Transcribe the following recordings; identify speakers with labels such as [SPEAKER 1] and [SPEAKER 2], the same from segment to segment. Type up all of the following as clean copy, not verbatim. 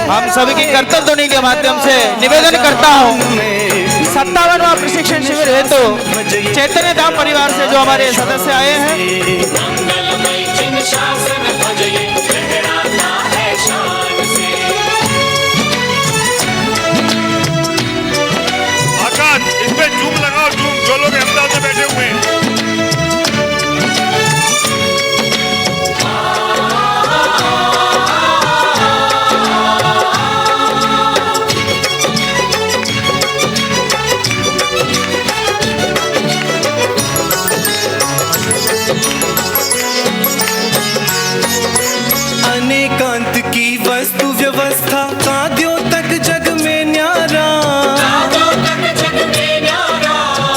[SPEAKER 1] हम सभी की कर्तव्य ध्वनि के माध्यम से निवेदन करता हूँ 57वां प्रशिक्षण शिविर हेतु चैतन्य धाम परिवार से जो हमारे सदस्य आए हैं
[SPEAKER 2] आकाश इस पे जूम लगाओ, जूम जो लोग अहमदाबाद में बैठे हुए हैं।
[SPEAKER 3] अनेकांत की वस्तु व्यवस्था काद्यों तक जग में न्यारा,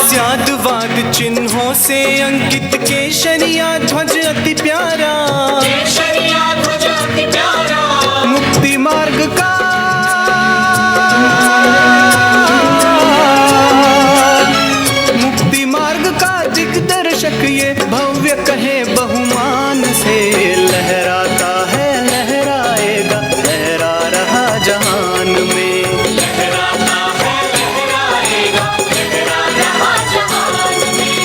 [SPEAKER 3] स्यादवाद चिन्हों से अंकित केशरिया ध्वज अति प्यारा, मुक्ति मार्ग का दिग्दर्शक ये भव्य कहे बहुमान से लहराता है लहराएगा लहरा रहा जहान में,
[SPEAKER 4] लहराता है लहराएगा लहरा रहा जहान में।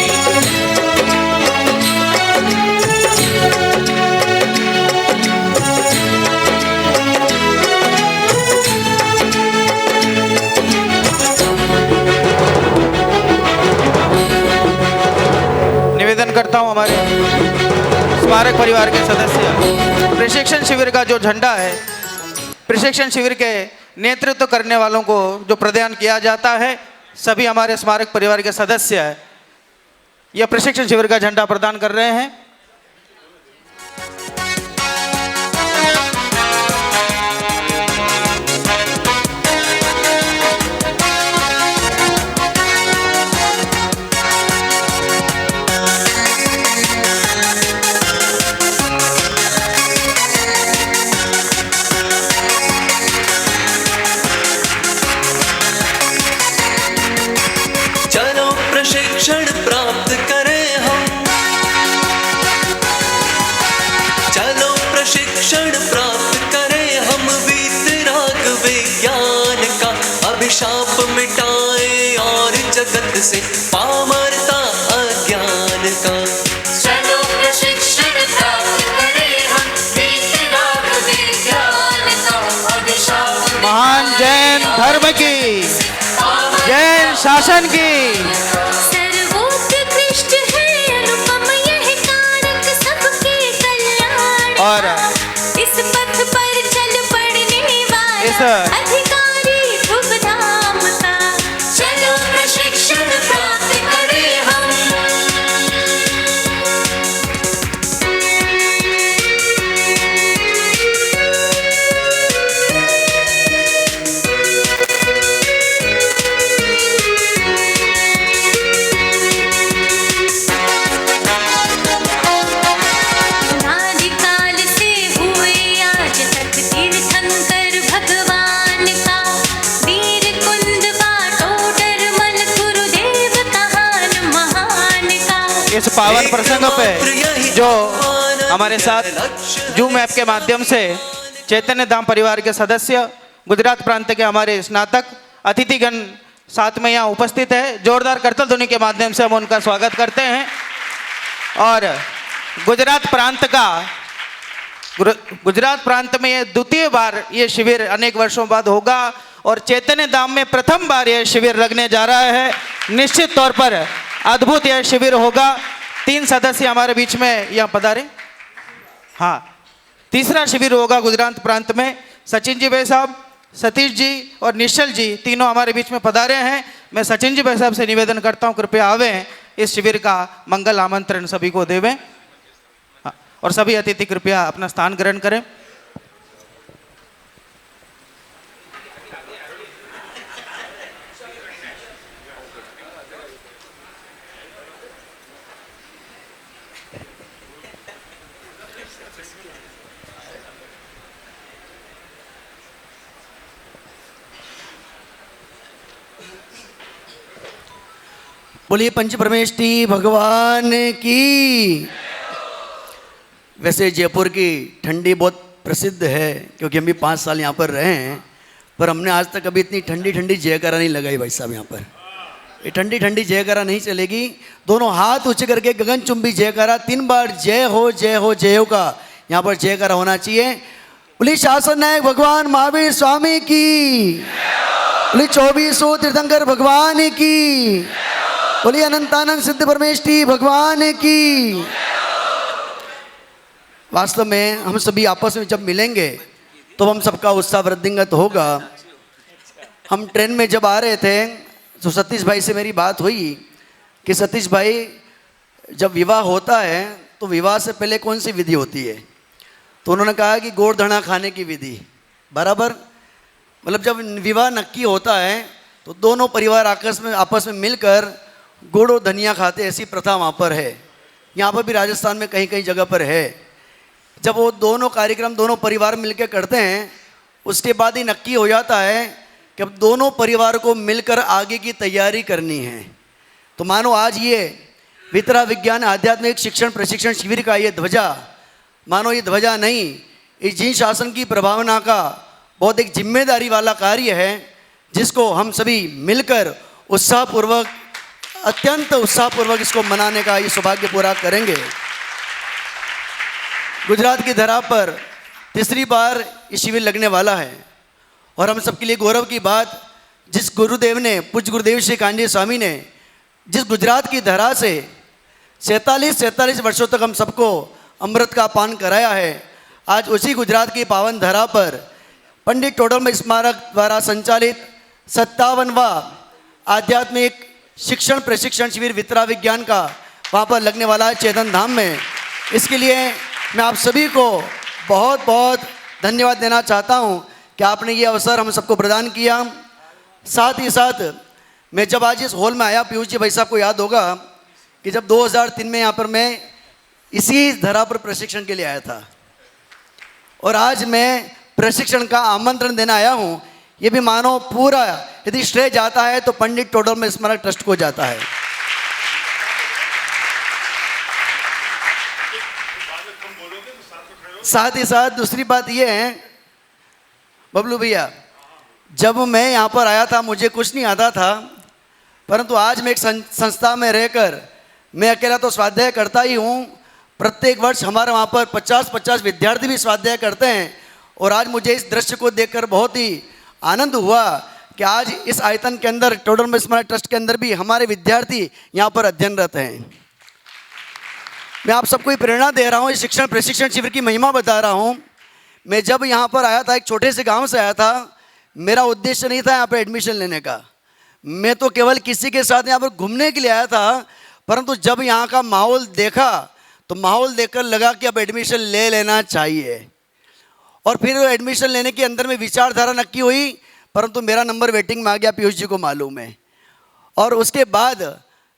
[SPEAKER 1] निवेदन करता हूं हमारे स्मारक परिवार के सदस्य प्रशिक्षण शिविर का जो झंडा है, प्रशिक्षण शिविर के नेतृत्व करने वालों को जो प्रदान किया जाता है, सभी हमारे स्मारक परिवार के सदस्य हैं यह प्रशिक्षण शिविर का झंडा प्रदान कर रहे हैं।
[SPEAKER 3] चलो प्रशिक्षण प्राप्त करें हम, चलो प्रशिक्षण प्राप्त करें हम, वीतराग विज्ञान का अभिशाप मिटाएं और जगत से पामरता अज्ञान का।
[SPEAKER 4] चलो प्रशिक्षण प्राप्त करें हम, वीतराग विज्ञान का अभिशाप
[SPEAKER 1] महान जैन धर्म की, जैन शासन की,
[SPEAKER 4] सर्वोत्कृष्ट है अनुपम यह कारक सबके कल्याण
[SPEAKER 1] और
[SPEAKER 4] इस पथ पर चल पड़ने वाला
[SPEAKER 1] इस
[SPEAKER 4] अधिकारी शुभ धाम का। चलो प्रशिक्षण प्राप्त करें हम। अनादिकाल से हुए आज तक तीर्थंकर भगवान का, वीर कुंद बाटोटर मन गुरुदेव कहान महान का।
[SPEAKER 1] इस पावन प्रसंग पे जो हमारे साथ जूम ऐप के माध्यम से चैतन्य धाम परिवार के सदस्य, गुजरात प्रांत के हमारे स्नातक अतिथिगण साथ में यहाँ उपस्थित है, जोरदार करतल ध्वनि के माध्यम से हम उनका स्वागत करते हैं। और गुजरात प्रांत में ये द्वितीय बार ये शिविर अनेक वर्षों बाद होगा और चैतन्य धाम में प्रथम बार यह शिविर लगने जा रहा है। निश्चित तौर पर अद्भुत यह शिविर होगा। 3 सदस्य हमारे बीच में यहाँ पधारे। हाँ, तीसरा शिविर होगा गुजरात प्रांत में। सचिन जी भाई साहब, सतीश जी और निश्चल जी तीनों हमारे बीच में पधारे हैं। मैं सचिन जी भाई साहब से निवेदन करता हूँ कृपया आवें, इस शिविर का मंगल आमंत्रण सभी को देवें। और सभी अतिथि कृपया अपना स्थान ग्रहण करें।
[SPEAKER 5] बोलिए पंच परमेष्ठी भगवान की। वैसे जयपुर की ठंडी बहुत प्रसिद्ध है, क्योंकि हम भी 5 साल यहाँ पर रहे हैं, पर हमने आज तक कभी इतनी ठंडी ठंडी जयकारा नहीं लगाई भाई साहब। यहाँ पर ये ठंडी ठंडी जयकारा नहीं चलेगी। दोनों हाथ ऊंचे करके गगनचुंबी जयकारा 3 बार जय हो जय हो जय हो का यहाँ पर जयकारा होना चाहिए। बोली शासन नायक भगवान महावीर स्वामी की, बोली 24 तीर्थंकर भगवान की, बोली अनंतानंद सिद्ध परमेष्ठी भगवान की। वास्तव में हम सभी आपस में जब मिलेंगे तो हम सबका उत्साह वृद्धिंगत होगा। हम ट्रेन में जब आ रहे थे तो सतीश भाई से मेरी बात हुई कि सतीश भाई, जब विवाह होता है तो विवाह से पहले कौन सी विधि होती है? तो उन्होंने कहा कि गोवर्धना खाने की विधि। बराबर, मतलब जब विवाह नक्की होता है तो दोनों परिवार आपस में मिलकर गुड़ और धनिया खाते, ऐसी प्रथा वहाँ पर है। यहाँ पर भी राजस्थान में कहीं कहीं जगह पर है। जब वो दोनों कार्यक्रम दोनों परिवार मिलकर करते हैं, उसके बाद ही नक्की हो जाता है कि अब दोनों परिवार को मिलकर आगे की तैयारी करनी है। तो मानो आज ये वितरा विज्ञान आध्यात्मिक शिक्षण प्रशिक्षण शिविर का ये ध्वजा, मानो ये ध्वजा नहीं, इस जी शासन की प्रभावना का बहुत एक जिम्मेदारी वाला कार्य है, जिसको हम सभी मिलकर उत्साहपूर्वक, अत्यंत उत्साहपूर्वक इसको मनाने का ये सौभाग्य पूरा करेंगे। गुजरात की धरा पर तीसरी बार ये शिविर लगने वाला है और हम सबके लिए गौरव की बात, जिस गुरुदेव ने, पूज्य गुरुदेव श्री कांजी स्वामी ने जिस गुजरात की धरा से 47 वर्षों तक हम सबको अमृत का पान कराया है, आज उसी गुजरात की पावन धरा पर पंडित टोडरमल स्मारक द्वारा संचालित 57वां आध्यात्मिक शिक्षण प्रशिक्षण शिविर वितरा विज्ञान का वहाँ पर लगने वाला है चेतन धाम में। इसके लिए मैं आप सभी को बहुत बहुत धन्यवाद देना चाहता हूँ कि आपने ये अवसर हम सबको प्रदान किया। साथ ही साथ मैं जब आज इस हॉल में आया, पीयूष जी भाई साहब को याद होगा कि जब 2003 में यहाँ पर मैं इसी धरा पर प्रशिक्षण के लिए आया था और आज मैं प्रशिक्षण का आमंत्रण देने आया हूँ। ये भी मानो पूरा यदि श्रेय जाता है तो पंडित टोडरमल स्मारक ट्रस्ट को जाता है। साथ ही साथ दूसरी बात ये है बबलू भैया, जब मैं यहाँ पर आया था मुझे कुछ नहीं आता था, परंतु आज मैं एक संस्था में रहकर मैं अकेला तो स्वाध्याय करता ही हूँ। प्रत्येक वर्ष हमारे वहाँ पर 50-50 विद्यार्थी भी स्वाध्याय करते हैं और आज मुझे इस दृश्य को देखकर बहुत ही आनंद हुआ कि आज इस आयतन के अंदर टोडरमल स्मारक ट्रस्ट के अंदर भी हमारे विद्यार्थी यहाँ पर अध्ययनरत हैं। मैं आप सबको प्रेरणा दे रहा हूँ, इस शिक्षण प्रशिक्षण शिविर की महिमा बता रहा हूँ। मैं जब यहाँ पर आया था, एक छोटे से गांव से आया था, मेरा उद्देश्य नहीं था यहाँ पर एडमिशन लेने का, मैं तो केवल किसी के साथ यहाँ पर घूमने के लिए आया था। परंतु जब यहाँ का माहौल देखा तो माहौल देखकर लगा कि अब एडमिशन ले लेना चाहिए और फिर एडमिशन लेने के अंदर में विचारधारा नक्की हुई, परंतु मेरा नंबर वेटिंग में आ गया, पीयूष जी को मालूम है। और उसके बाद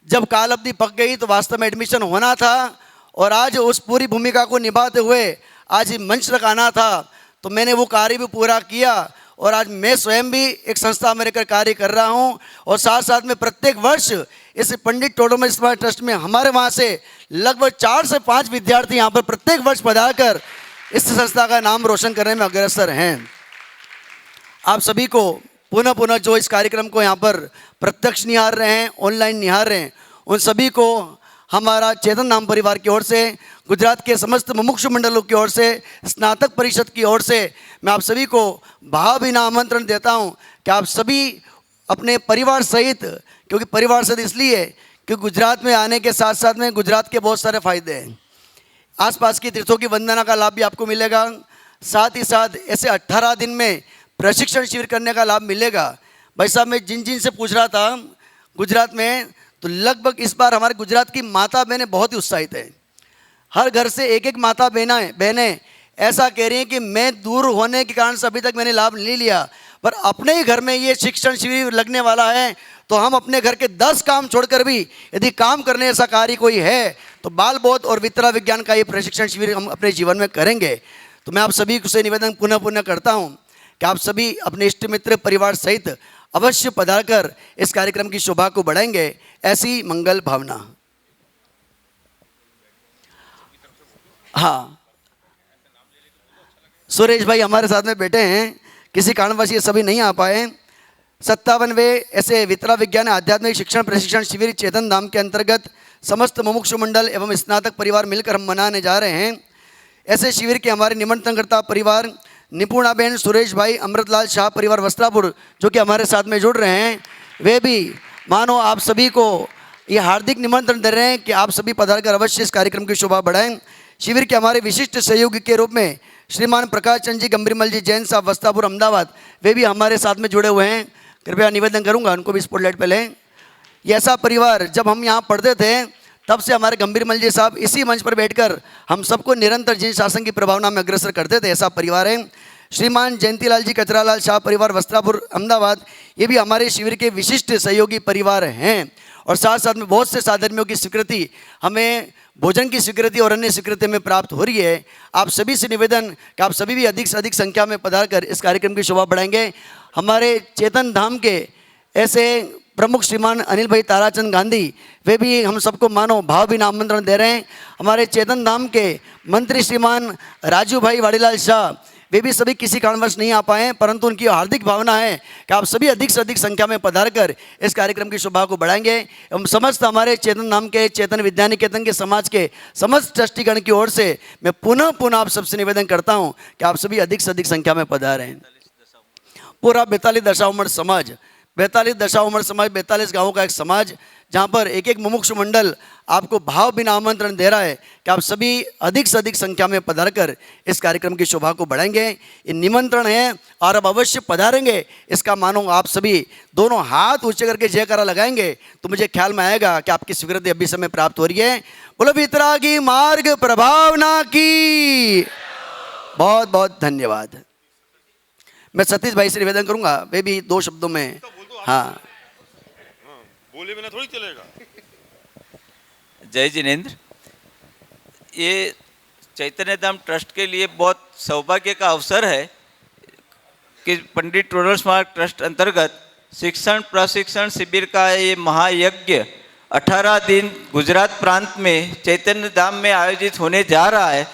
[SPEAKER 5] जब काल अवधि पक गई तो वास्तव में एडमिशन होना था और आज उस पूरी भूमिका को निभाते हुए आज मंच तक आना था, तो मैंने वो कार्य भी पूरा किया और आज मैं स्वयं भी एक संस्था में रहकर कार्य कर रहा हूँ। और साथ साथ में प्रत्येक वर्ष इस पंडित टोडरमल स्मारक ट्रस्ट में हमारे वहाँ से लगभग 4 से 5 विद्यार्थी यहाँ पर प्रत्येक वर्ष पधार कर इस संस्था का नाम रोशन करने में अग्रसर हैं। आप सभी को पुनः पुनः जो इस कार्यक्रम को यहाँ पर प्रत्यक्ष निहार रहे हैं, ऑनलाइन निहार रहे हैं, उन सभी को हमारा चेतन धाम परिवार की ओर से, गुजरात के समस्त मुमुक्षु मंडलों की ओर से, स्नातक परिषद की ओर से मैं आप सभी को भावभीना आमंत्रण देता हूँ कि आप सभी अपने परिवार सहित, क्योंकि परिवार सहित इसलिए कि गुजरात में आने के साथ साथ में गुजरात के बहुत सारे फायदे हैं। आसपास की तीर्थों की वंदना का लाभ भी आपको मिलेगा, साथ ही साथ ऐसे 18 दिन में प्रशिक्षण शिविर करने का लाभ मिलेगा। भाई साहब, मैं जिन से पूछ रहा था गुजरात में, तो लगभग इस बार हमारे गुजरात की माता बहनें बहुत ही उत्साहित हैं। हर घर से एक एक माता बहनें ऐसा कह रही हैं कि मैं दूर होने के कारण से अभी तक मैंने लाभ नहीं लिया, पर अपने ही घर में ये शिक्षण शिविर लगने वाला है तो हम अपने घर के 10 काम छोड़कर भी यदि काम करने ऐसा कार्य कोई है तो बाल बोध और वितरा विज्ञान का ये प्रशिक्षण शिविर हम अपने जीवन में करेंगे। तो मैं आप सभी से निवेदन पुनः करता हूँ कि आप सभी अपने इष्ट मित्र परिवार सहित अवश्य पधार कर इस कार्यक्रम की शोभा को बढ़ाएंगे, ऐसी मंगल भावना। हाँ, सुरेश भाई हमारे साथ में बैठे हैं, किसी कारणवश ये सभी नहीं आ पाए। 57वें ऐसे वितरा विज्ञान आध्यात्मिक शिक्षण प्रशिक्षण शिविर चेतन धाम के अंतर्गत समस्त मुमुक्षु मंडल एवं स्नातक परिवार मिलकर हम मनाने जा रहे हैं। ऐसे शिविर के हमारे निमंत्रणकर्ता परिवार निपुणाबेन सुरेश भाई अमृतलाल शाह परिवार वस्त्रापुर जो कि हमारे साथ में जुड़ रहे हैं, वे भी मानो आप सभी को ये हार्दिक निमंत्रण दे रहे हैं कि आप सभी पधार कर अवश्य इस कार्यक्रम की शोभा बढ़ाएं। शिविर के हमारे विशिष्ट सहयोगी के रूप में श्रीमान प्रकाश चंद जी गंभीरमल जी जैन साहब वस्त्रापुर अहमदाबाद, वे भी हमारे साथ में जुड़े हुए हैं। कृपया निवेदन करूंगा उनको भी स्पॉटलाइट पे लें। ये ऐसा परिवार जब हम यहाँ पढ़ते थे तब से हमारे गंभीरमल जी साहब इसी मंच पर बैठकर हम सबको निरंतर जिन शासन की प्रभावना में अग्रसर करते थे, ऐसा परिवार है। श्रीमान जयंतीलाल जी कचरालाल शाह परिवार वस्त्रापुर अहमदाबाद, ये भी हमारे शिविर के विशिष्ट सहयोगी परिवार हैं। और साथ साथ में बहुत से साधर्मियों की स्वीकृति, हमें भोजन की स्वीकृति और अन्य स्वीकृति में प्राप्त हो रही है। आप सभी से निवेदन कि आप सभी भी अधिक से अधिक संख्या में पधार कर इस कार्यक्रम की शोभा बढ़ाएंगे। हमारे चेतन धाम के ऐसे प्रमुख श्रीमान अनिल भाई ताराचंद गांधी, वे भी हम सबको मानो भावभीना आमंत्रण दे रहे हैं। हमारे चेतन धाम के मंत्री श्रीमान राजू भाई वाड़ीलाल शाह, वे भी सभी किसी कारणवश नहीं आ पाए हैं, परंतु उनकी हार्दिक भावना है कि आप सभी अधिक से अधिक संख्या में पधार कर इस कार्यक्रम की शोभा को बढ़ाएंगे। एवं समस्त हमारे चेतन धाम के चेतन विद्या निकेतन के समाज के समस्त ट्रस्टीगण की ओर से मैं पुनः आप सबसे निवेदन करता हूं कि आप सभी अधिक से अधिक संख्या में पधारें। पूरा 42 दशावमठ समाज, 42 दशावमठ समाज, 42 गाँवों का एक समाज, जहाँ पर एक एक मुमुक्षु मंडल आपको भाव बिना आमंत्रण दे रहा है कि आप सभी अधिक से अधिक संख्या में पधार कर इस कार्यक्रम की शोभा को बढ़ाएंगे। ये निमंत्रण है और अब अवश्य पधारेंगे, इसका मानो आप सभी दोनों हाथ ऊंचे करके जयकारा लगाएंगे तो मुझे ख्याल में आएगा कि आपकी स्वीकृति अभी समय प्राप्त हो रही है। बोलो वितरा की मार्ग प्रभावना की बहुत बहुत धन्यवाद। मैं सतीश भाई से निवेदन करूंगा, वे भी 2 शब्दों में। हाँ,
[SPEAKER 2] बोले बिना थोड़ी चलेगा।
[SPEAKER 6] जय जिनेंद्र, ये चैतन्य धाम ट्रस्ट के लिए बहुत सौभाग्य का अवसर है कि पंडित टोडर स्मारक ट्रस्ट अंतर्गत शिक्षण प्रशिक्षण शिविर का ये महायज्ञ 18 दिन गुजरात प्रांत में चैतन्य धाम में आयोजित होने जा रहा है।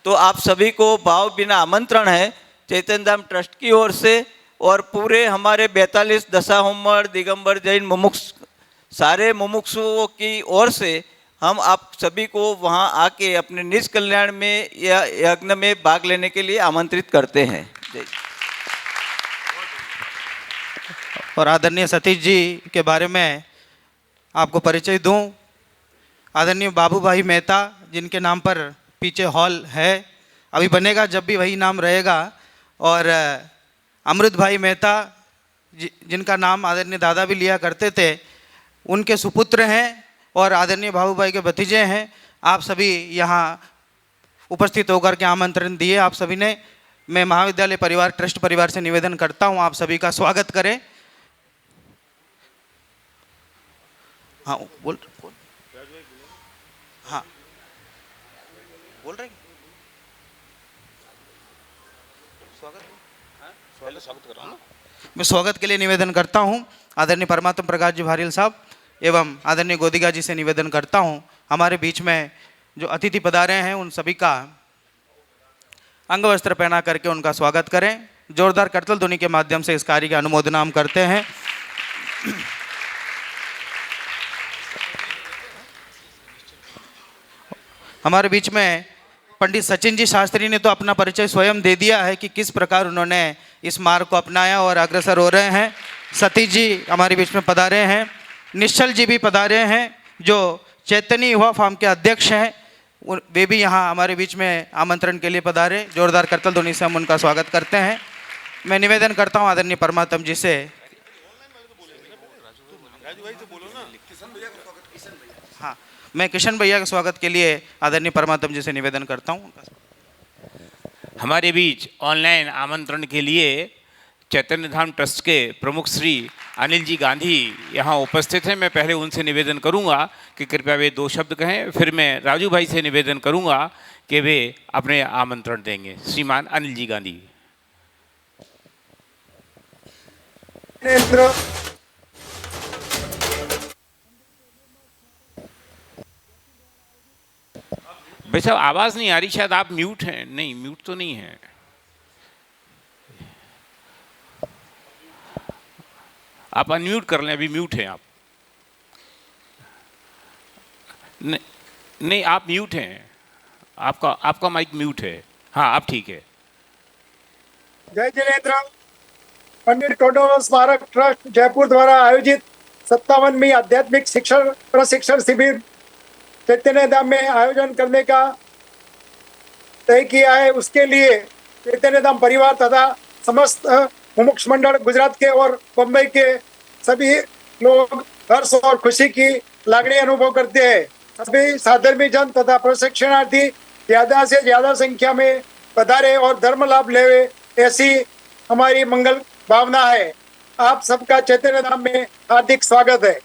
[SPEAKER 6] तो आप सभी को भाव बिना आमंत्रण है चैतन्य धाम ट्रस्ट की ओर से और पूरे हमारे 42 दशाहोमर दिगंबर जैन मुमुक्ष सारे मुमुक्षुओं की ओर से हम आप सभी को वहां आके अपने निज कल्याण में या यज्ञ में भाग लेने के लिए आमंत्रित करते हैं।
[SPEAKER 1] और आदरणीय सतीश जी के बारे में आपको परिचय दूं। आदरणीय बाबू भाई मेहता, जिनके नाम पर पीछे हॉल है, अभी बनेगा जब भी वही नाम रहेगा। और अमृत भाई मेहता, जिनका नाम आदरणीय दादा भी लिया करते थे, उनके सुपुत्र हैं और आदरणीय बाबू भाई के भतीजे हैं। आप सभी यहाँ उपस्थित होकर के आमंत्रण दिए आप सभी ने। मैं महाविद्यालय परिवार ट्रस्ट परिवार से निवेदन करता हूँ आप सभी का स्वागत करें। हाँ बोल हाँ बोल रहे मैं स्वागत के लिए निवेदन करता हूं आदरणीय परमात्म प्रकाश जी भारिल साहब एवं आदरणीय गोदिका जी से निवेदन करता हूं हमारे बीच में जो अतिथि पधारे हैं उन सभी का अंग वस्त्र पहना करके उनका स्वागत करें। जोरदार करतल ध्वनि के माध्यम से इस कार्य की अनुमोदना हम करते हैं। हमारे बीच में पंडित सचिन जी शास्त्री ने तो अपना परिचय स्वयं दे दिया है कि किस प्रकार उन्होंने इस मार्ग को अपनाया और अग्रसर हो रहे हैं। सतीश जी हमारे बीच में पधारे हैं। निश्चल जी भी पधारे हैं जो चैतन्य युवा फार्म के अध्यक्ष हैं, वे भी यहाँ हमारे बीच में आमंत्रण के लिए पधारे। जोरदार करतल ध्वनि से हम उनका स्वागत करते हैं। मैं निवेदन करता हूँ आदरणीय परमात्म जी से। हाँ, मैं किशन भैया के स्वागत के लिए आदरणीय परमात्म जी से निवेदन करता हूँ।
[SPEAKER 7] हमारे बीच ऑनलाइन आमंत्रण के लिए चैतन्य धाम ट्रस्ट के प्रमुख श्री अनिल जी गांधी यहाँ उपस्थित हैं। मैं पहले उनसे निवेदन करूँगा कि कृपया वे 2 शब्द कहें, फिर मैं राजू भाई से निवेदन करूँगा कि वे अपने आमंत्रण देंगे। श्रीमान अनिल जी गांधी। भाई साहब आवाज़ नहीं आ रही, शायद आप म्यूट हैं। नहीं, म्यूट तो नहीं है। आप अनम्यूट कर लें, अभी म्यूट हैं आप। नहीं, आप म्यूट हैं, आपका माइक म्यूट है। हाँ, आप ठीक है।
[SPEAKER 8] जय जिनेन्द्र। पंडित टोडर स्मारक ट्रस्ट जयपुर द्वारा आयोजित 57वीं आध्यात्मिक शिक्षण प्रशिक्षण शिविर चैतन्य धाम में आयोजन करने का तय किया है। उसके लिए चैतन्य धाम परिवार तथा समस्त मुमुक्ष मंडल गुजरात के और बम्बई के सभी लोग हर्ष और खुशी की लागणी अनुभव करते हैं। सभी साधर्मी जन तथा प्रशिक्षणार्थी ज्यादा से ज्यादा संख्या में पधारे और धर्म लाभ लेवे, ऐसी हमारी मंगल भावना है। आप सबका चैतन्य धाम में हार्दिक स्वागत है।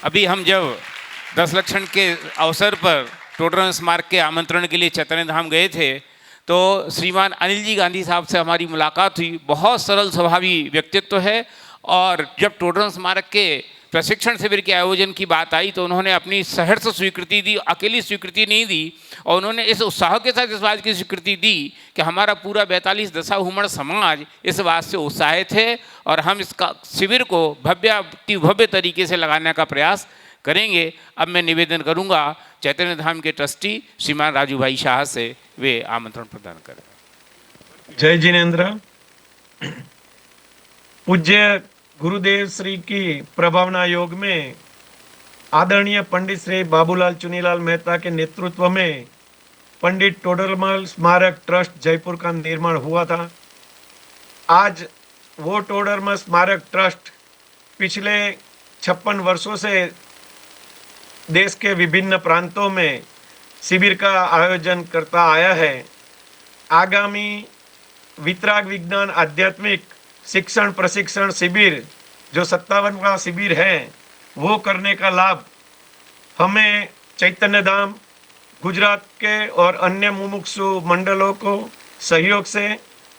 [SPEAKER 7] अभी हम जब 10 लक्षण के अवसर पर टोडर स्मारक के आमंत्रण के लिए चैतन्य धाम गए थे तो श्रीमान अनिल जी गांधी साहब से हमारी मुलाकात हुई। बहुत सरल स्वभावी व्यक्तित्व है, और जब टोडर स्मारक के प्रशिक्षण शिविर के आयोजन की बात आई तो उन्होंने अपनी सहर्ष स्वीकृति दी, अकेली स्वीकृति नहीं दी, और उन्होंने इस उत्साह के साथ इस बात की स्वीकृति दी कि हमारा पूरा 42 दशा हुमण समाज इस बात से उत्साहित है और हम इसका शिविर को भव्य तरीके से लगाने का प्रयास करेंगे। अब मैं निवेदन करूंगा चैतन्य धाम के ट्रस्टी श्रीमान राजू भाई शाह से, वे आमंत्रण प्रदान करें।
[SPEAKER 9] जय जिनेन्द्र। पूज्य गुरुदेव श्री की प्रभावना योग में आदरणीय पंडित श्री बाबूलाल चुनीलाल मेहता के नेतृत्व में पंडित टोडरमल स्मारक ट्रस्ट जयपुर का निर्माण हुआ था। आज वो टोडरमल स्मारक ट्रस्ट पिछले 56 वर्षों से देश के विभिन्न प्रांतों में शिविर का आयोजन करता आया है। आगामी वितराग विज्ञान आध्यात्मिक शिक्षण प्रशिक्षण शिविर जो 57वां शिविर है वो करने का लाभ हमें चैतन्य धाम गुजरात के और अन्य मुमुक्षु मंडलों को सहयोग से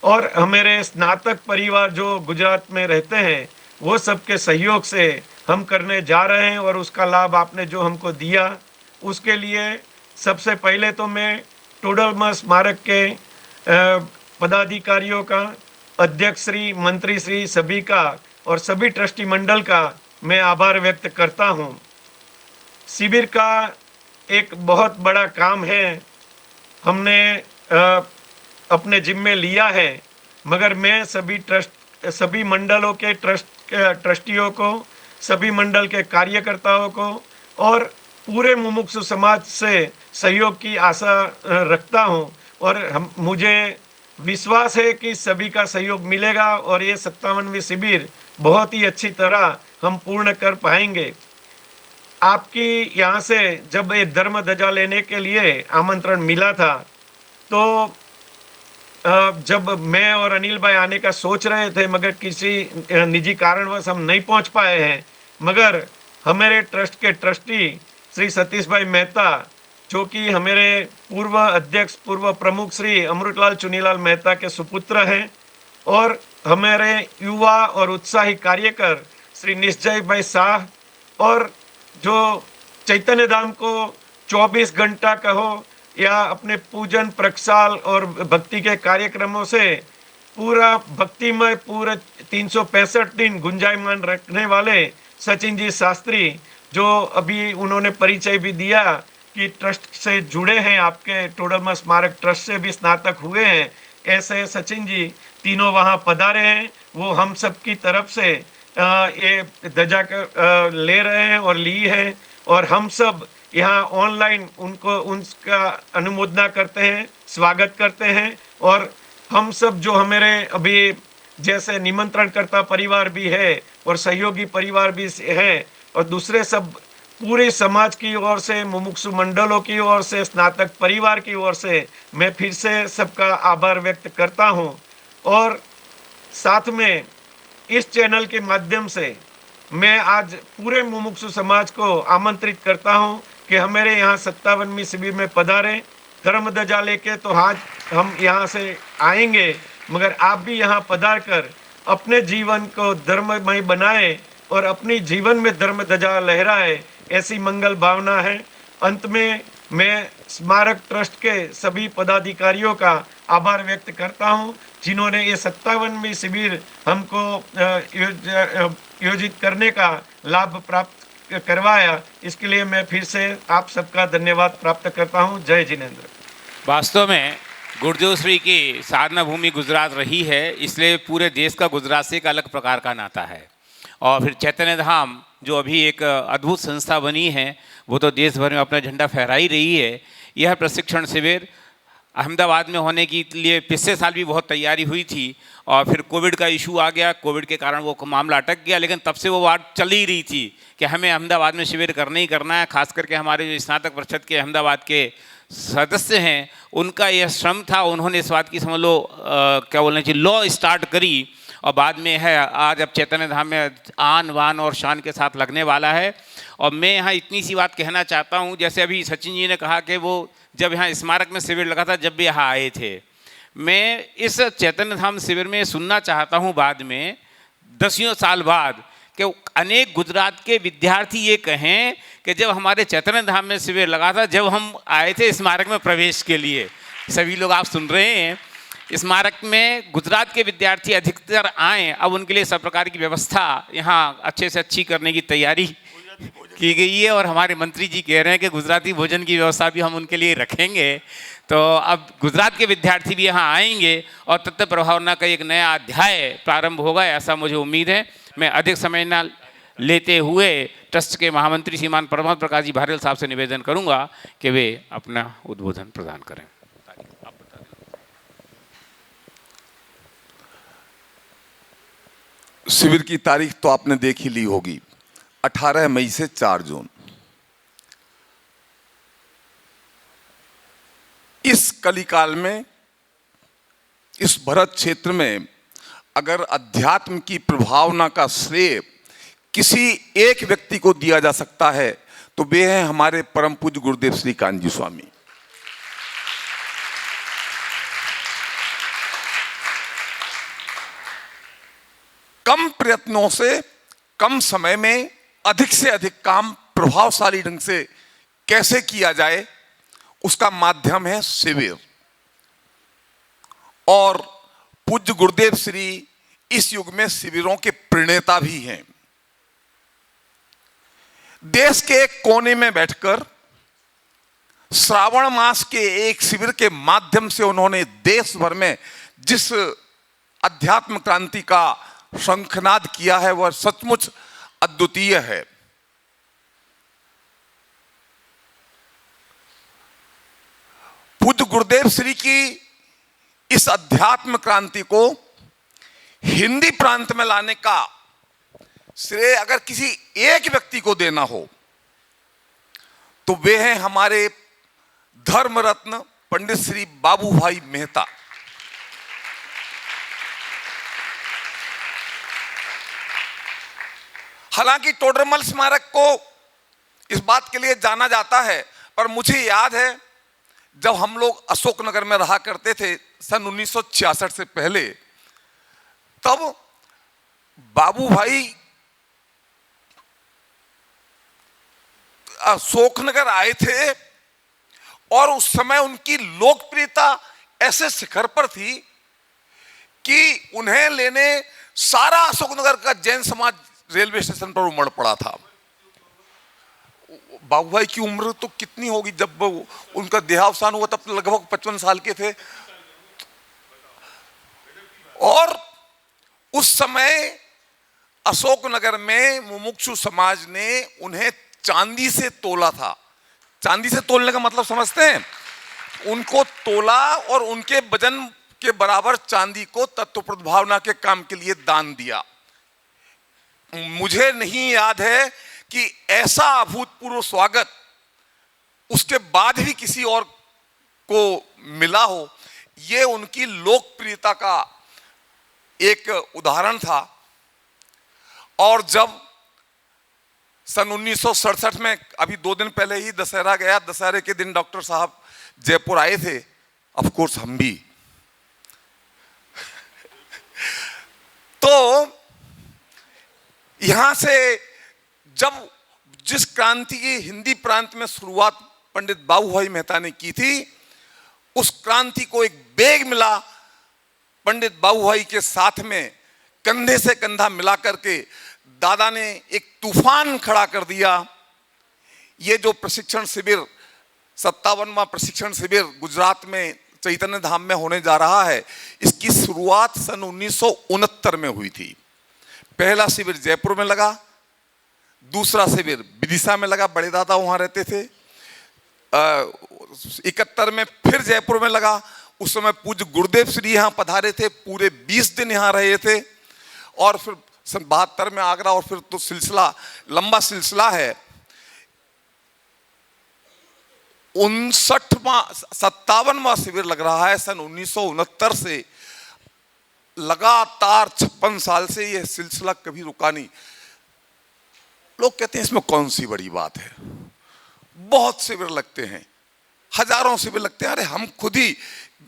[SPEAKER 9] और हमारे स्नातक परिवार जो गुजरात में रहते हैं वो सबके सहयोग से हम करने जा रहे हैं। और उसका लाभ आपने जो हमको दिया उसके लिए सबसे पहले तो मैं टोडरमल स्मारक के पदाधिकारियों का, अध्यक्ष श्री, मंत्री श्री सभी का और सभी ट्रस्टी मंडल का मैं आभार व्यक्त करता हूं। शिविर का एक बहुत बड़ा काम है, हमने अपने जिम्मे लिया है, मगर मैं सभी मंडलों के ट्रस्टियों को, सभी मंडल के कार्यकर्ताओं को और पूरे मुमुक्षु समाज से सहयोग की आशा रखता हूं और मुझे विश्वास है कि सभी का सहयोग मिलेगा और ये 57वीं शिविर बहुत ही अच्छी तरह हम पूर्ण कर पाएंगे। आपकी यहाँ से जब ये धर्म ध्वजा लेने के लिए आमंत्रण मिला था तो जब मैं और अनिल भाई आने का सोच रहे थे मगर किसी निजी कारणवश हम नहीं पहुँच पाए हैं, मगर हमारे ट्रस्ट के ट्रस्टी श्री सतीश भाई मेहता जो कि हमारे पूर्व अध्यक्ष पूर्व प्रमुख श्री अमृतलाल चुनीलाल मेहता के सुपुत्र हैं और हमारे युवा और उत्साही कार्यकर श्री निश्चय भाई शाह और जो चैतन्य धाम को 24 घंटा कहो या अपने पूजन प्रक्षाल और भक्ति के कार्यक्रमों से पूरा भक्तिमय पूरे 365 दिन गुंजायमान रखने वाले सचिन जी शास्त्री जो अभी उन्होंने परिचय भी दिया कि ट्रस्ट से जुड़े हैं, आपके टोडरमल स्मारक ट्रस्ट से भी स्नातक हुए हैं, ऐसे सचिन जी तीनों वहाँ पधारे हैं। वो हम सब की तरफ से ये ध्वजा ले रहे हैं और ली है और हम सब यहाँ ऑनलाइन उनका अनुमोदना करते हैं, स्वागत करते हैं। और हम सब जो हमारे अभी जैसे निमंत्रणकर्ता परिवार भी है और सहयोगी परिवार भी है और दूसरे सब पूरे समाज की ओर से, मुमुक्षु मंडलों की ओर से, स्नातक परिवार की ओर से मैं फिर से सबका आभार व्यक्त करता हूं। और साथ में इस चैनल के माध्यम से मैं आज पूरे मुमुक्षु समाज को आमंत्रित करता हूं कि हमारे यहाँ 57वीं शिविर में पधारें। धर्म ध्वजा लेके तो आज हम यहाँ से आएंगे, मगर आप भी यहाँ पधार कर अपने जीवन को धर्ममय बनाए और अपनी जीवन में धर्म ध्वजा लहराए, ऐसी मंगल भावना है। अंत में मैं स्मारक ट्रस्ट के सभी पदाधिकारियों का आभार व्यक्त करता हूँ। जिन्होंने ये 57वीं शिविर हमको योजित करने का लाभ प्राप्त करवाया, इसके लिए मैं फिर से आप सबका धन्यवाद प्राप्त करता हूँ। जय जिनेंद्र।
[SPEAKER 7] वास्तव में गुरुदेव श्री की साधना भूमि गुजरात रही है, इसलिए पूरे देश का गुजरात से एक अलग प्रकार का नाता है। और फिर चैतन्य धाम जो अभी एक अद्भुत संस्था बनी है, वो तो देश भर में अपना झंडा फहरा ही रही है। यह प्रशिक्षण शिविर अहमदाबाद में होने के लिए पिछले साल भी बहुत तैयारी हुई थी, और फिर कोविड का इशू आ गया, कोविड के कारण वो मामला अटक गया, लेकिन तब से वो बात चल ही रही थी कि हमें अहमदाबाद में शिविर करना ही करना है। खास करके हमारे जो स्नातक परिषद के अहमदाबाद के सदस्य हैं, उनका यह श्रम था, उन्होंने इस बात की समझ लो क्या बोलना चाहिए लॉ स्टार्ट करी, और बाद में है आज अब चैतन्य धाम में आन बान और शान के साथ लगने वाला है। और मैं यहाँ इतनी सी बात कहना चाहता हूँ, जैसे अभी सचिन जी ने कहा कि वो जब यहाँ स्मारक में शिविर लगा था, जब भी यहाँ आए थे, मैं इस चैतन्य धाम शिविर में सुनना चाहता हूँ बाद में 10 साल बाद कि अनेक गुजरात के विद्यार्थी ये कहें कि जब हमारे चैतन्य धाम में शिविर लगा था, जब हम आए थे स्मारक में प्रवेश के लिए, सभी लोग आप सुन रहे हैं, स्मारक में गुजरात के विद्यार्थी अधिकतर आए, अब उनके लिए सब प्रकार की व्यवस्था यहाँ अच्छे से अच्छी करने की तैयारी की गई है। और हमारे मंत्री जी कह रहे हैं कि गुजराती भोजन की व्यवस्था भी हम उनके लिए रखेंगे। तो अब गुजरात के विद्यार्थी भी यहाँ आएंगे और तत्व प्रभावना का एक नया अध्याय प्रारंभ होगा, ऐसा मुझे उम्मीद है। मैं अधिक समय न लेते हुए ट्रस्ट के महामंत्री श्रीमान परमहंस प्रकाश जी भारेल साहब से निवेदन करूंगा कि वे अपना उद्बोधन प्रदान करें।
[SPEAKER 10] शिविर की तारीख तो आपने देख ही ली होगी, 18 मई से 4 जून। इस कलिकाल में, इस भरत क्षेत्र में अगर अध्यात्म की प्रभावना का श्रेय किसी एक व्यक्ति को दिया जा सकता है तो वे हैं हमारे परम पूज्य गुरुदेव श्री कान्जी स्वामी। कम प्रयत्नों से कम समय में अधिक से अधिक काम प्रभावशाली ढंग से कैसे किया जाए, उसका माध्यम है शिविर। और पूज्य गुरुदेव श्री इस युग में शिविरों के प्रणेता भी हैं। देश के एक कोने में बैठकर श्रावण मास के एक शिविर के माध्यम से उन्होंने देश भर में जिस अध्यात्म क्रांति का शंखनाद किया है, वह सचमुच अद्वितीय है। पूज्य गुरुदेव श्री की इस अध्यात्म क्रांति को हिंदी प्रांत में लाने का श्रेय अगर किसी एक व्यक्ति को देना हो तो वे हैं हमारे धर्म रत्न पंडित श्री बाबू भाई मेहता। हालांकि टोडरमल स्मारक को इस बात के लिए जाना जाता है, पर मुझे याद है जब हम लोग अशोकनगर में रहा करते थे सन 1966 से पहले, तब बाबू भाई अशोकनगर आए थे और उस समय उनकी लोकप्रियता ऐसे शिखर पर थी कि उन्हें लेने सारा अशोकनगर का जैन समाज रेलवे स्टेशन पर उमड़ पड़ा था। बाबू भाई की उम्र तो कितनी होगी, जब उनका देहावसान हुआ तब लगभग 55 साल के थे। और उस समय अशोकनगर में मुमुक्षु समाज ने उन्हें चांदी से तोला था। चांदी से तोलने का मतलब समझते हैं? उनको तोला और उनके वजन के बराबर चांदी को तत्व प्रभावना के काम के लिए दान दिया। मुझे नहीं याद है कि ऐसा अभूतपूर्व स्वागत उसके बाद भी किसी और को मिला हो। यह उनकी लोकप्रियता का एक उदाहरण था। और जब सन 1967 में, अभी 2 दिन पहले ही दशहरा गया, दशहरे के दिन डॉक्टर साहब जयपुर आए थे, ऑफ कोर्स हम भी। तो यहां से जब जिस क्रांति की हिंदी प्रांत में शुरुआत पंडित बाबू भाई मेहता ने की थी, उस क्रांति को एक वेग मिला पंडित बाबू भाई के साथ में कंधे से कंधा मिला करके दादा ने एक तूफान खड़ा कर दिया। ये जो प्रशिक्षण शिविर 57वां प्रशिक्षण शिविर गुजरात में चैतन्य धाम में होने जा रहा है, इसकी शुरुआत सन 1969 में हुई थी। पहला शिविर जयपुर में लगा, दूसरा शिविर विदिशा में लगा, बड़े दादा वहां रहते थे। 71 में फिर जयपुर में लगा। उस समय पूज्य गुरुदेव श्री यहाँ पधारे थे, पूरे 20 दिन यहाँ रहे थे। और फिर सन 72 में आगरा, और फिर तो सिलसिला लंबा सिलसिला है। 57वां शिविर लग रहा है सन 1969 से। लगातार 56 साल से यह सिलसिला कभी रुका नहीं। लोग कहते हैं इसमें कौन सी बड़ी बात है, बहुत शिविर लगते हैं, हजारों शिविर लगते हैं। अरे हम खुद ही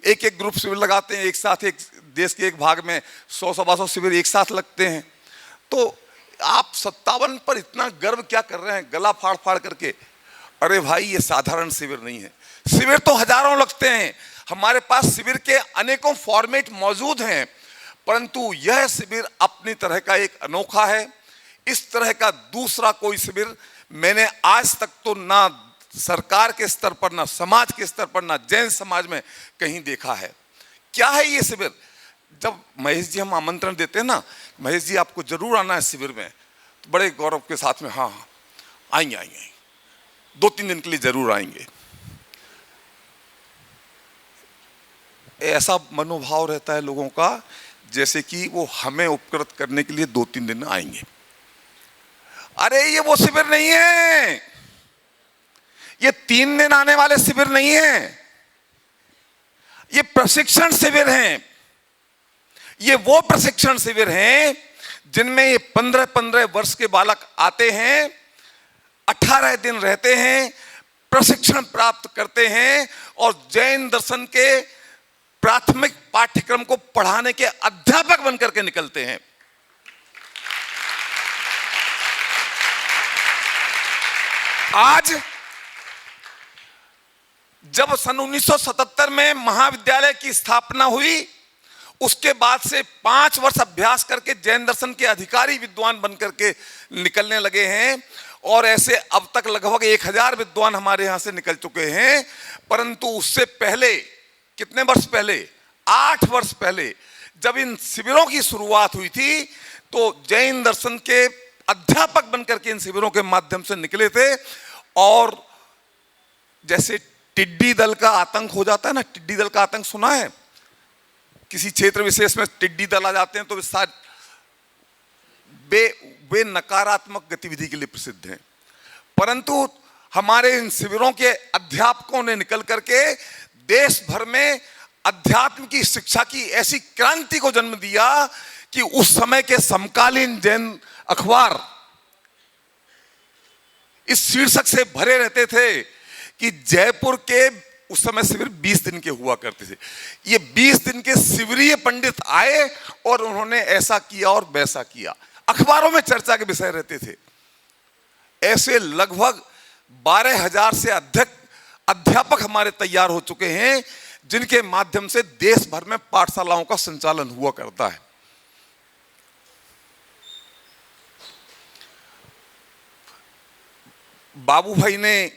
[SPEAKER 10] एक एक ग्रुप शिविर लगाते हैं एक साथ, एक देश के एक भाग में 100-125 शिविर एक साथ लगते हैं। तो आप 57 पर इतना गर्व क्या कर रहे हैं, गला फाड़ फाड़ करके? अरे भाई, ये साधारण शिविर नहीं है। शिविर तो हजारों लगते हैं, हमारे पास शिविर के अनेकों फॉर्मेट मौजूद हैं, परंतु यह शिविर अपनी तरह का एक अनोखा है। इस तरह का दूसरा कोई शिविर मैंने आज तक तो ना सरकार के स्तर पर, ना समाज के स्तर पर, ना जैन समाज में कहीं देखा है। क्या है ये शिविर? जब महेश जी हम आमंत्रण देते हैं ना, महेश जी आपको जरूर आना है शिविर में, तो बड़े गौरव के साथ में हाँ आएंगे 2-3 दिन के लिए जरूर आएंगे। ऐसा मनोभाव रहता है लोगों का जैसे कि वो हमें उपकृत करने के लिए 2-3 दिन आएंगे। अरे ये वो शिविर नहीं है, ये 3 दिन आने वाले शिविर नहीं है, ये प्रशिक्षण शिविर हैं। ये वो प्रशिक्षण शिविर हैं जिनमें ये 15-15 वर्ष के बालक आते हैं, 18 दिन रहते हैं, प्रशिक्षण प्राप्त करते हैं और जैन दर्शन के प्राथमिक पाठ्यक्रम को पढ़ाने के अध्यापक बनकर के निकलते हैं। आज जब सन 1977 में महाविद्यालय की स्थापना हुई, उसके बाद से 5 वर्ष अभ्यास करके जैन दर्शन के अधिकारी विद्वान बनकर के निकलने लगे हैं। और ऐसे अब तक लगभग 1000 विद्वान हमारे यहां से निकल चुके हैं। परंतु उससे पहले, कितने वर्ष पहले, 8 वर्ष पहले जब इन शिविरों की शुरुआत हुई थी, तो जैन दर्शन के अध्यापक बनकर के इन शिविरों के माध्यम से निकले थे। और जैसे टिड्डी दल का आतंक हो जाता है ना, टिड्डी दल का आतंक सुना है? किसी क्षेत्र विशेष में टिड्डी दल आ जाते हैं तो वे नकारात्मक गतिविधि के लिए प्रसिद्ध हैं। परंतु हमारे इन शिविरों के अध्यापकों ने निकल करके देश भर में अध्यात्म की शिक्षा की ऐसी क्रांति को जन्म दिया कि उस समय के समकालीन जैन अखबार इस शीर्षक से भरे रहते थे कि जयपुर के उस समय शिविर 20 दिन के हुआ करते थे। ये 20 दिन के शिविरीय पंडित आए और उन्होंने ऐसा किया और वैसा किया, अखबारों में चर्चा के विषय रहते थे। ऐसे लगभग 12,000 से अधिक अध्यापक हमारे तैयार हो चुके हैं, जिनके माध्यम से देश भर में पाठशालाओं का संचालन हुआ करता है। बाबू भाई ने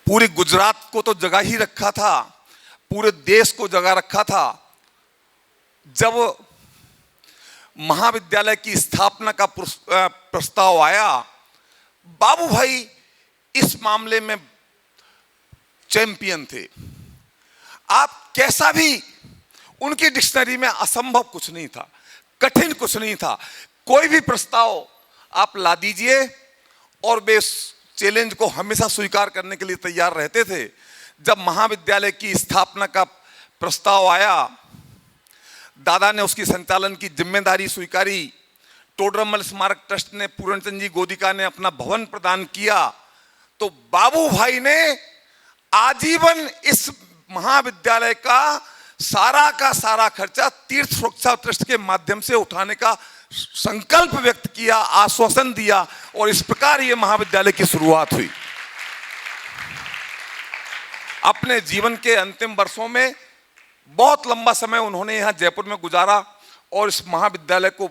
[SPEAKER 10] पूरे गुजरात को तो जगा ही रखा था, पूरे देश को जगा रखा था। जब महाविद्यालय की स्थापना का प्रस्ताव आया, बाबू भाई इस मामले में चैंपियन थे। आप कैसा भी, उनकी डिक्शनरी में असंभव कुछ नहीं था, कठिन कुछ नहीं था। कोई भी प्रस्ताव आप ला दीजिए और वे चैलेंज को हमेशा स्वीकार करने के लिए तैयार रहते थे। जब महाविद्यालय की स्थापना का प्रस्ताव आया, दादा ने उसकी संचालन की जिम्मेदारी स्वीकारी। टोडरमल स्मारक ट्रस्ट ने, पूरणचंद जी गोदिका ने अपना भवन प्रदान किया, तो बाबू भाई ने आजीवन इस महाविद्यालय का सारा खर्चा तीर्थ सुरक्षा ट्रस्ट के माध्यम से उठाने का संकल्प व्यक्त किया, आश्वासन दिया, और इस प्रकार यह महाविद्यालय की शुरुआत हुई। अपने जीवन के अंतिम वर्षों में बहुत लंबा समय उन्होंने यहाँ जयपुर में गुजारा और इस महाविद्यालय को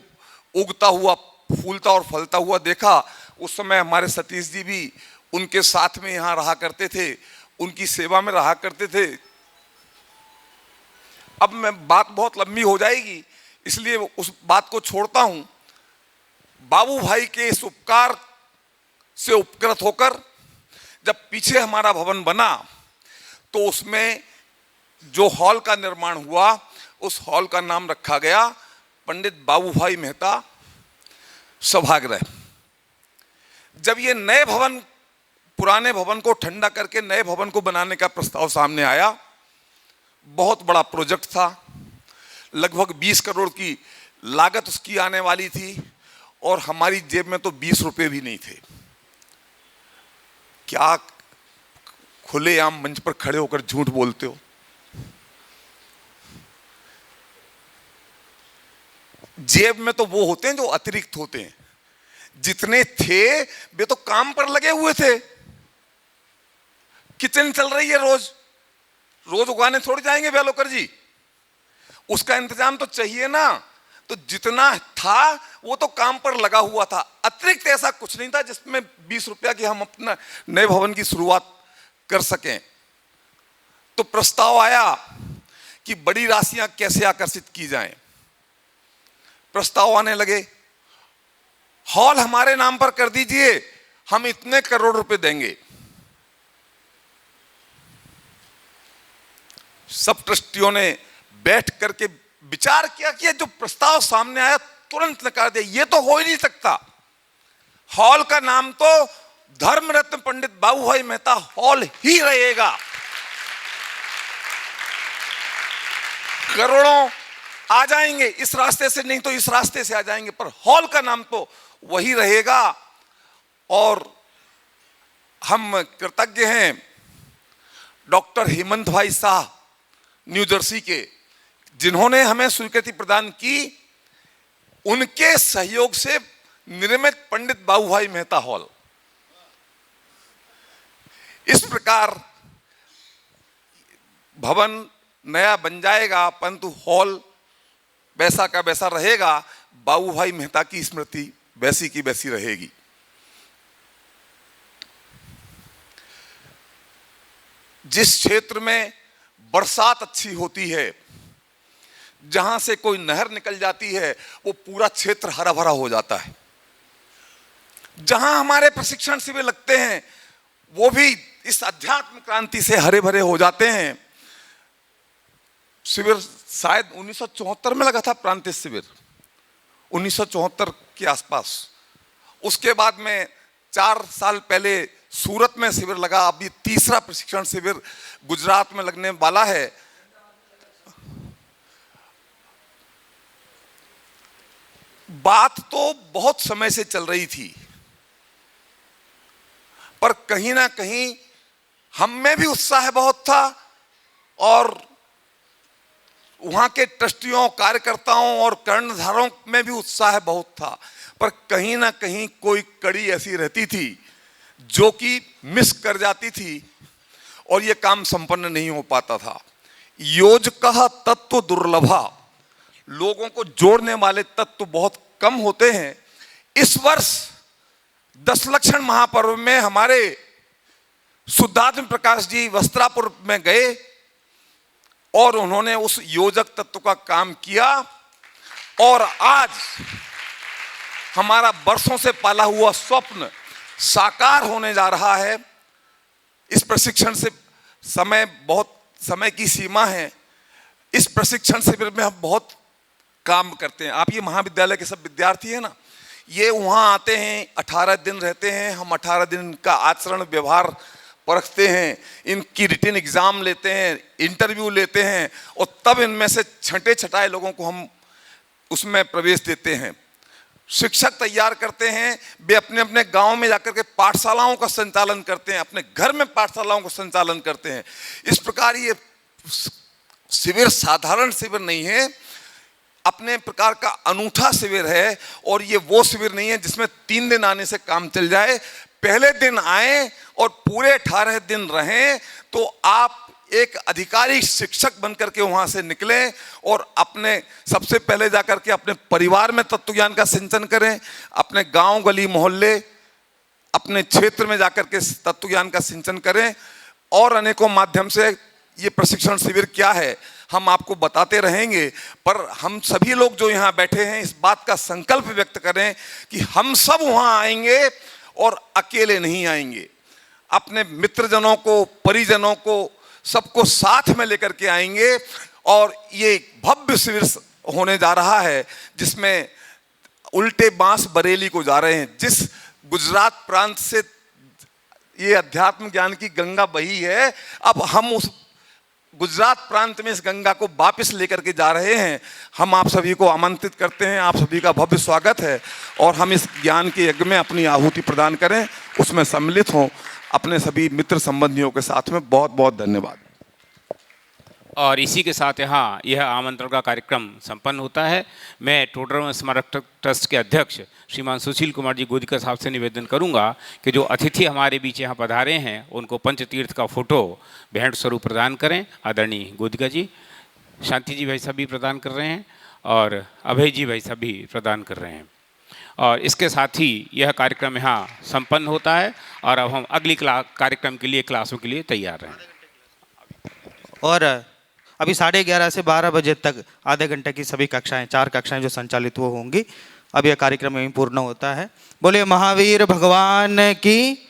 [SPEAKER 10] उगता हुआ, फूलता और फलता हुआ देखा। उस समय हमारे सतीश जी भी उनके साथ में यहाँ रहा करते थे, उनकी सेवा में रहा करते थे। अब मैं बात बहुत लंबी हो जाएगी, इसलिए उस बात को छोड़ता हूं। बाबू भाई के इस उपकार से उपकृत होकर जब पीछे हमारा भवन बना तो उसमें जो हॉल का निर्माण हुआ, उस हॉल का नाम रखा गया पंडित बाबू भाई मेहता सभागृह। जब ये नए भवन, पुराने भवन को ठंडा करके नए भवन को बनाने का प्रस्ताव सामने आया, बहुत बड़ा प्रोजेक्ट था, लगभग 20 करोड़ की लागत उसकी आने वाली थी और हमारी जेब में तो 20 रुपए भी नहीं थे। क्या खुलेआम मंच पर खड़े होकर झूठ बोलते हो? जेब में तो वो होते हैं जो अतिरिक्त होते हैं, जितने थे वे तो काम पर लगे हुए थे। किचन चल रही है, रोज रोज उगाने थोड़ी जाएंगे व्यालोकर जी, उसका इंतजाम तो चाहिए ना। तो जितना था वो तो काम पर लगा हुआ था, अतिरिक्त ऐसा कुछ नहीं था जिसमें 20 रुपया की हम अपना नए भवन की शुरुआत कर सकें। तो प्रस्ताव आया कि बड़ी राशियां कैसे आकर्षित की जाएं। प्रस्ताव आने लगे, हॉल हमारे नाम पर कर दीजिए, हम इतने करोड़ रुपए देंगे। सब ट्रस्टियों ने बैठ करके विचार किया कि जो प्रस्ताव सामने आया तुरंत नकार दिया, ये तो हो ही नहीं सकता। हॉल का नाम तो धर्म रत्न पंडित बाबू भाई मेहता हॉल ही रहेगा। करोड़ों आ जाएंगे इस रास्ते से, नहीं तो इस रास्ते से आ जाएंगे, पर हॉल का नाम तो वही रहेगा। और हम कृतज्ञ हैं डॉक्टर हेमंत भाई शाह न्यू जर्सी के, जिन्होंने हमें स्वीकृति प्रदान की। उनके सहयोग से निर्मित पंडित बाबू भाई मेहता हॉल इस प्रकार भवन नया बन जाएगा, परंतु हॉल वैसा का वैसा रहेगा। बाबू भाई मेहता की स्मृति वैसी की वैसी रहेगी। जिस क्षेत्र में बरसात अच्छी होती है, जहां से कोई नहर निकल जाती है, वो पूरा क्षेत्र हरा भरा हो जाता है। जहां हमारे प्रशिक्षण शिविर लगते हैं, वो भी इस अध्यात्म क्रांति से हरे भरे हो जाते हैं। शिविर शायद 1974 में लगा था, प्रांतीय शिविर 1974 के आसपास। उसके बाद में 4 साल पहले सूरत में शिविर लगा। अभी तीसरा प्रशिक्षण शिविर गुजरात में लगने वाला है। बात तो बहुत समय से चल रही थी, पर कहीं ना कहीं हम में भी उत्साह बहुत था और वहां के ट्रस्टियों, कार्यकर्ताओं और कर्णधारों में भी उत्साह बहुत था। पर कहीं ना कहीं कोई कड़ी ऐसी रहती थी जो कि मिस कर जाती थी और यह काम संपन्न नहीं हो पाता था। योजकः तत्व दुर्लभा, लोगों को जोड़ने वाले तत्व बहुत कम होते हैं। इस वर्ष 10 लक्षण महापर्व में हमारे शुद्धात्म प्रकाश जी वस्त्रापुर में गए और उन्होंने उस योजक तत्व का काम किया और आज हमारा वर्षों से पाला हुआ स्वप्न साकार होने जा रहा है। इस प्रशिक्षण से बहुत समय की सीमा है। इस प्रशिक्षण शिविर में हम बहुत काम करते हैं। आप ये महाविद्यालय के सब विद्यार्थी हैं ना, ये वहाँ आते हैं, 18 दिन रहते हैं। हम 18 दिन का आचरण व्यवहार परखते हैं, इनकी रिटन एग्जाम लेते हैं, इंटरव्यू लेते हैं और तब इनमें से छंटे छटाए लोगों को हम उसमें प्रवेश देते हैं। शिक्षक तैयार करते हैं, वे अपने अपने गांव में जाकर के पाठशालाओं का संचालन करते हैं, अपने घर में पाठशालाओं का संचालन करते हैं। इस प्रकार ये शिविर साधारण शिविर नहीं है, अपने प्रकार का अनूठा शिविर है। और ये वो शिविर नहीं है जिसमें 3 दिन आने से काम चल जाए। पहले दिन आए और पूरे 18 दिन रहें तो आप एक अधिकारी शिक्षक बनकर के वहां से निकलें और अपने सबसे पहले जाकर के अपने परिवार में तत्व ज्ञान का सिंचन करें, अपने गांव गली मोहल्ले अपने क्षेत्र में जाकर के तत्व ज्ञान का सिंचन करें। और अनेकों माध्यम से ये प्रशिक्षण शिविर क्या है हम आपको बताते रहेंगे, पर हम सभी लोग जो यहाँ बैठे हैं इस बात का संकल्प व्यक्त करें कि हम सब वहाँ आएंगे और अकेले नहीं आएंगे, अपने मित्रजनों को, परिजनों को, सबको साथ में लेकर के आएंगे। और ये भव्य शिविर होने जा रहा है जिसमें उल्टे बांस बरेली को जा रहे हैं। जिस गुजरात प्रांत से ये अध्यात्म ज्ञान की गंगा बही है, अब हम उस गुजरात प्रांत में इस गंगा को वापस लेकर के जा रहे हैं। हम आप सभी को आमंत्रित करते हैं, आप सभी का भव्य स्वागत है और हम इस ज्ञान के यज्ञ में अपनी आहुति प्रदान करें, उसमें सम्मिलित हों। अपने सभी मित्र संबंधियों के साथ में बहुत बहुत धन्यवाद।
[SPEAKER 7] और इसी के साथ यहाँ यह आमंत्रण का कार्यक्रम संपन्न होता है। मैं टोडरमल स्मारक ट्रस्ट के अध्यक्ष श्रीमान सुशील कुमार जी गोदिका साहब से निवेदन करूंगा कि जो अतिथि हमारे बीच यहाँ पधारे हैं उनको पंचतीर्थ का फोटो भेंट स्वरूप प्रदान करें। आदरणीय गोदिका जी, शांति जी भाई साहब भी प्रदान कर रहे हैं और अभय जी भाई साहब भी प्रदान कर रहे हैं। और इसके साथ ही यह कार्यक्रम यहाँ संपन्न होता है और अब हम अगली कार्यक्रम के लिए क्लासों के लिए तैयार हैं।
[SPEAKER 1] और अभी 11:30 से 12 बजे तक आधे घंटे की सभी कक्षाएं, 4 कक्षाएं जो संचालित वो होंगी। अब यह कार्यक्रम यहीं पूर्ण होता है। बोले महावीर भगवान की